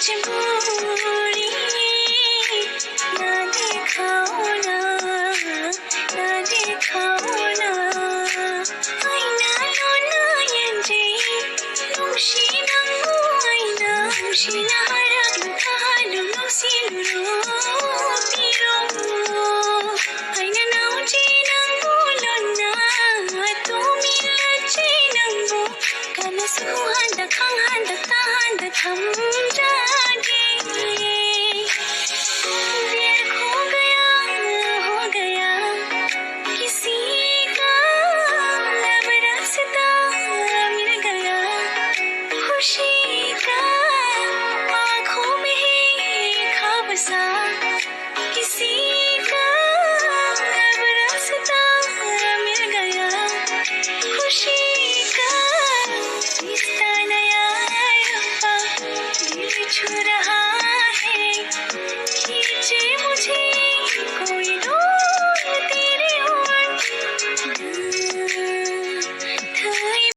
मजबूरी ना दिखाओ ना ना दिखाओ ना आईना लो ना यंजे नुशी नंगो आईना नुशी ना harap nakahalo ng sinuro tiro आईना ना उजे ng ulon na tumilad ng bu kanasuhan dakhang handak tahan dakham जागे दिल खो गया हो गया किसी का लब रास्ता मिल गया खुशी का आँखों में ही ख्वाब सा